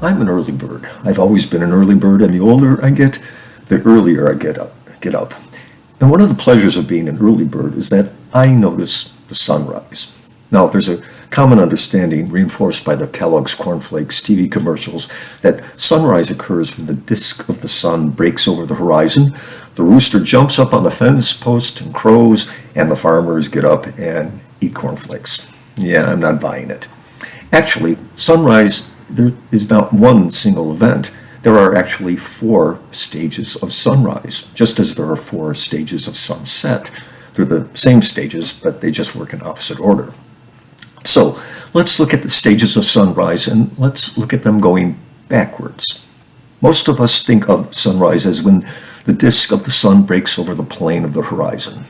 I'm an early bird. I've always been an early bird, and the older I get, the earlier I get up. And one of the pleasures of being an early bird is that I notice the sunrise. Now, there's a common understanding, reinforced by the Kellogg's Corn Flakes TV commercials, that sunrise occurs when the disk of the sun breaks over the horizon, the rooster jumps up on the fence post and crows, and the farmers get up and eat cornflakes. Yeah, I'm not buying it. Actually, sunrise, there is not one single event. There are actually 4 stages of sunrise, just as there are 4 stages of sunset. They're the same stages, but they just work in opposite order. So let's look at the stages of sunrise, and let's look at them going backwards. Most of us think of sunrise as when the disk of the sun breaks over the plane of the horizon.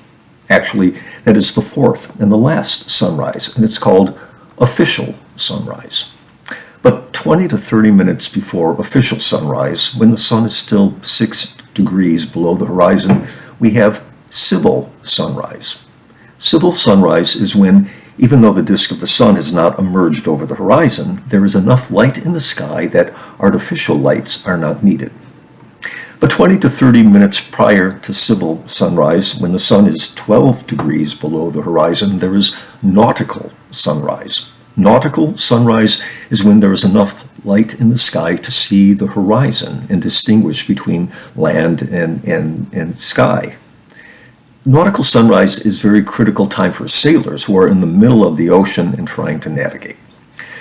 Actually, that is the 4th and the last sunrise, and it's called official sunrise. But 20 to 30 minutes before official sunrise, when the sun is still 6 degrees below the horizon, we have civil sunrise. Civil sunrise is when, even though the disk of the sun has not emerged over the horizon, there is enough light in the sky that artificial lights are not needed. But 20 to 30 minutes prior to civil sunrise, when the sun is 12 degrees below the horizon, there is nautical sunrise. Nautical sunrise is when there is enough light in the sky to see the horizon and distinguish between land and sky. Nautical sunrise is a very critical time for sailors who are in the middle of the ocean and trying to navigate.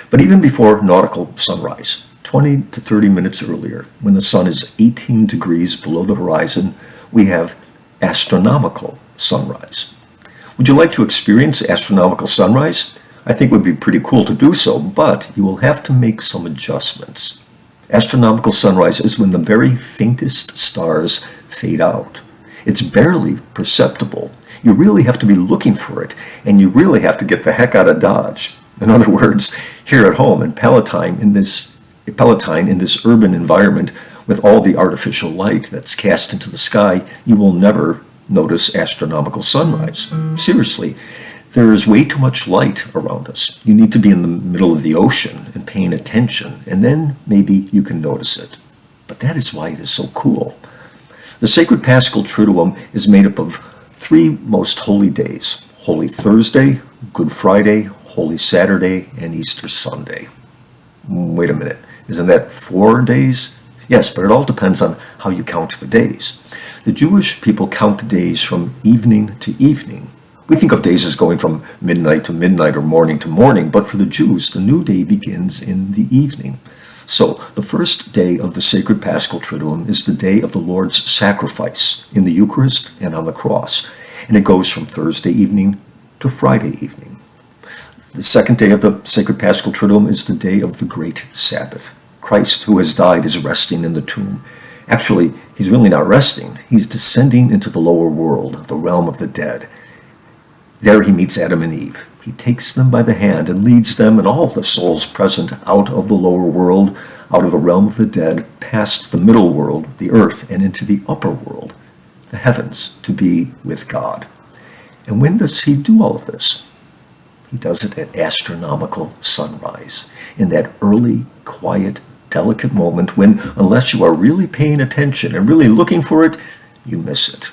But even before nautical sunrise, 20 to 30 minutes earlier, when the sun is 18 degrees below the horizon, we have astronomical sunrise. Would you like to experience astronomical sunrise? I think it would be pretty cool to do so, but you will have to make some adjustments. Astronomical sunrise is when the very faintest stars fade out. It's barely perceptible. You really have to be looking for it, and you really have to get the heck out of Dodge. In other words, here at home in Palatine, in this urban environment with all the artificial light that's cast into the sky, you will never notice astronomical sunrise. Seriously, there is way too much light around us. You need to be in the middle of the ocean and paying attention, and then maybe you can notice it. But that is why it is so cool. The sacred Paschal Triduum is made up of 3 most holy days: Holy Thursday, Good Friday, Holy Saturday, and Easter Sunday. Wait a minute, isn't that 4 days? Yes, but it all depends on how you count the days. The Jewish people count the days from evening to evening. We think of days as going from midnight to midnight or morning to morning, but for the Jews, the new day begins in the evening. So, the first day of the sacred Paschal Triduum is the day of the Lord's sacrifice in the Eucharist and on the cross, and it goes from Thursday evening to Friday evening. The second day of the sacred Paschal Triduum is the day of the Great Sabbath. Christ, who has died, is resting in the tomb. Actually, he's really not resting. He's descending into the lower world, the realm of the dead. There he meets Adam and Eve. He takes them by the hand and leads them and all the souls present out of the lower world, out of the realm of the dead, past the middle world, the earth, and into the upper world, the heavens, to be with God. And when does he do all of this? He does it at astronomical sunrise, in that early, quiet, delicate moment when, unless you are really paying attention and really looking for it, you miss it.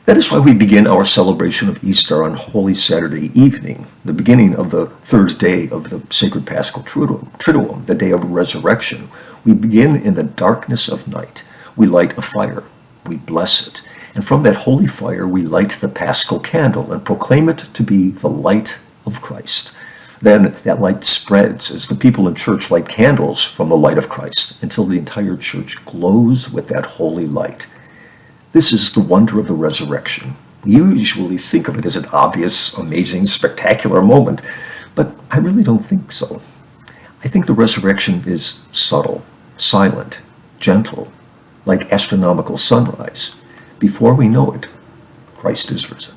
That is why we begin our celebration of Easter on Holy Saturday evening, the beginning of the 3rd day of the sacred Paschal Triduum, the day of resurrection. We begin in the darkness of night. We light a fire. We bless it. And from that holy fire, we light the Paschal candle and proclaim it to be the light of Christ. Then that light spreads as the people in church light candles from the light of Christ until the entire church glows with that holy light. This is the wonder of the resurrection. We usually think of it as an obvious, amazing, spectacular moment, but I really don't think so. I think the resurrection is subtle, silent, gentle, like astronomical sunrise. Before we know it, Christ is risen.